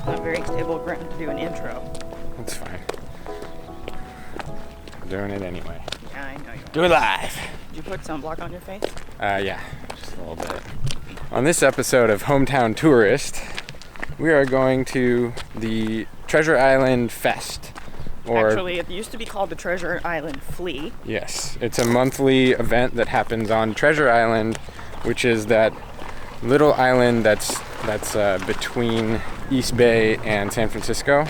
Not very stable ground to do an intro. That's fine. I'm doing it anyway. Yeah, I know you are. Do it live. Did you put sunblock on your face? Yeah, just a little bit. On this episode of Hometown Tourist, we are going to the Treasure Island Fest. Actually, it used to be called the Treasure Island Flea. Yes, it's a monthly event that happens on Treasure Island, which is that little island that's between East Bay and San Francisco.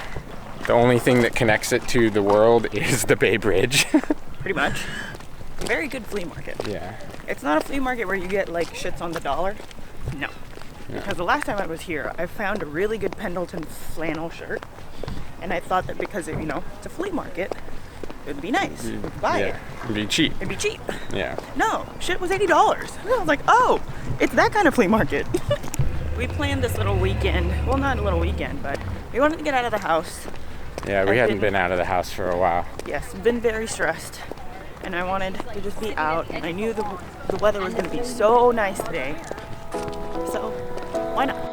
The only thing that connects it to the world is the Bay Bridge. Pretty much. Very good flea market. Yeah. It's not a flea market where you get like shits on the dollar. No. Because the last time I was here, I found a really good Pendleton flannel shirt. And I thought that because it's a flea market, it would be nice. We could buy it. It'd be cheap. It'd be cheap. Yeah. No, shit was $80. And I was like, oh, it's that kind of flea market. We planned this little weekend. Well, not a little weekend, but we wanted to get out of the house. Yeah, we hadn't been out of the house for a while. Yes, been very stressed. And I wanted to just be out. And I knew the weather was going to be so nice today. So, why not?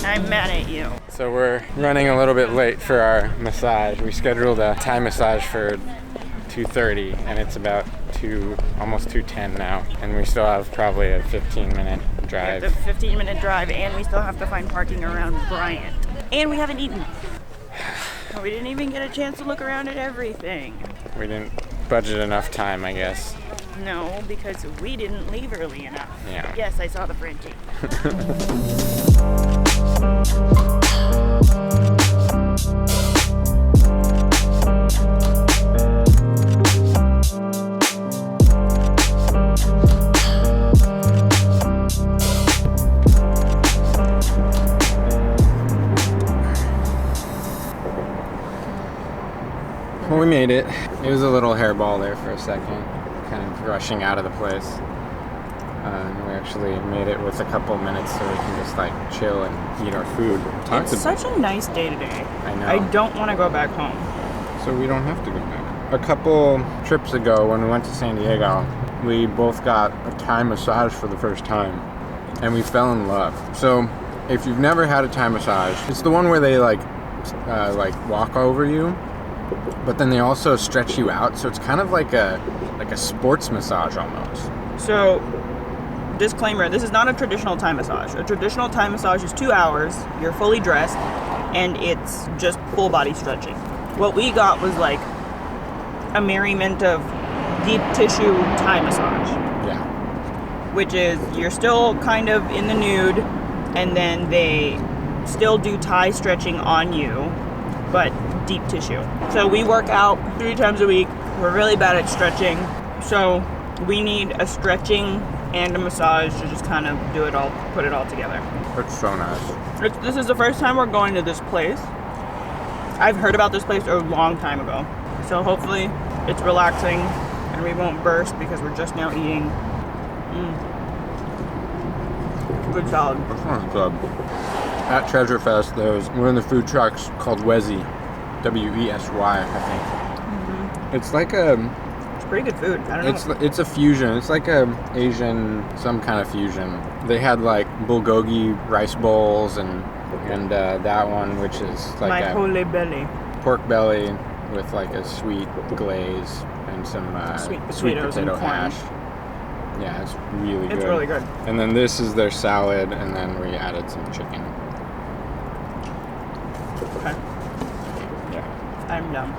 I'm mad at you. So we're running a little bit late for our massage. We scheduled a Thai massage for 2:30 and it's about almost 2:10 now. And we still have probably a 15-minute drive. We have a 15-minute drive and we still have to find parking around Bryant. And we haven't eaten. We didn't even get a chance to look around at everything. We didn't budget enough time, I guess. No, because we didn't leave early enough. Yeah. Yes, I saw the Frenchie. Well, we made it. It was a little hairball there for a second, kind of rushing out of the place. We actually made it with a couple minutes so we can just like chill and eat our food. It's such a nice day today. I know. I don't want to go back home. So we don't have to go back. A couple trips ago when we went to San Diego, we both got a Thai massage for the first time. and we fell in love. So if you've never had a Thai massage, it's the one where they like walk over you, but then they also stretch you out. So it's kind of like a sports massage almost. So, disclaimer, this is not a traditional Thai massage. A traditional Thai massage is 2 hours, you're fully dressed, and it's just full body stretching. What we got was like a merriment of deep tissue Thai massage. Yeah. Which is, you're still kind of in the nude, and then they still do Thai stretching on you, but deep tissue. So we work out 3 times a week. We're really bad at stretching. So we need a stretching and a massage to just kind of do it all, put it all together. It's so nice. This is the first time we're going to this place. I've heard about this place a long time ago. So hopefully it's relaxing and we won't burst because we're just now eating. Good salad. That sounds good. At TreasureFest, we're in the food trucks called Wesy. W-E-S-Y, I think. Mm-hmm. It's like It's pretty good food. I don't know. It's a fusion. It's like a Asian, some kind of fusion. They had like bulgogi rice bowls and that one, which is like my whole belly. Pork belly with like a sweet glaze and some sweet potato and hash. Yeah, it's really good. It's really good. And then this is their salad, and then we added some chicken. Okay. Yeah. I'm done.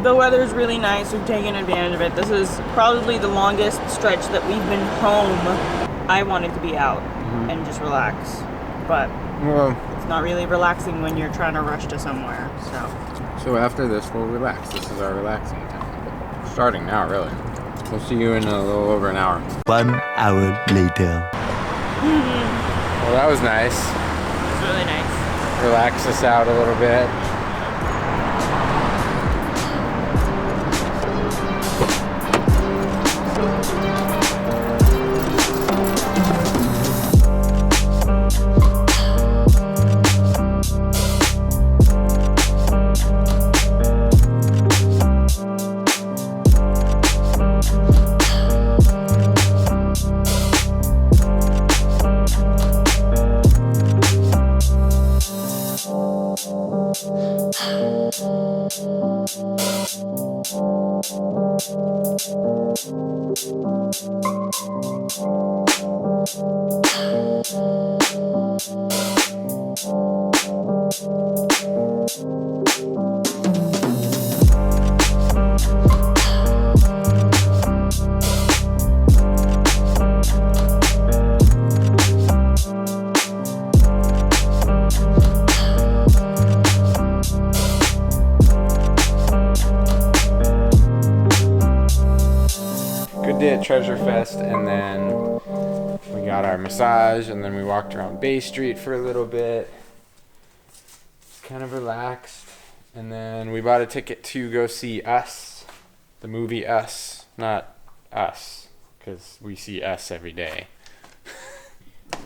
The weather's really nice. We've taken advantage of it. This is probably the longest stretch that we've been home. I wanted to be out and just relax, but it's not really relaxing when you're trying to rush to somewhere. So after this, we'll relax. This is our relaxing time. Starting now, really. We'll see you in a little over an hour. 1 hour later. Well, that was nice. It's really nice. Relax us out a little bit. Day at TreasureFest, and then we got our massage, and then we walked around Bay Street for a little bit, kind of relaxed, and then we bought a ticket to go see Us, the movie Us, not Us, because we see Us every day. Are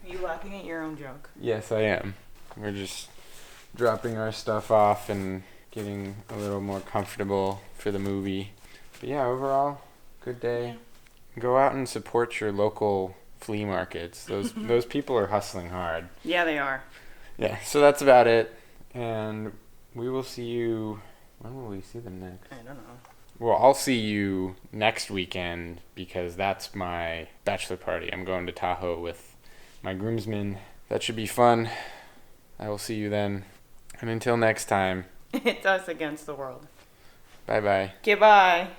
you laughing at your own joke? Yes, I am. We're just dropping our stuff off and getting a little more comfortable for the movie. But yeah, overall, good day. Yeah. Go out and support your local flea markets. Those people are hustling hard. Yeah, they are. Yeah, so that's about it. And we will see you... When will we see them next? I don't know. Well, I'll see you next weekend because that's my bachelor party. I'm going to Tahoe with my groomsmen. That should be fun. I will see you then. And until next time... It's us against the world. Bye-bye. Okay, bye.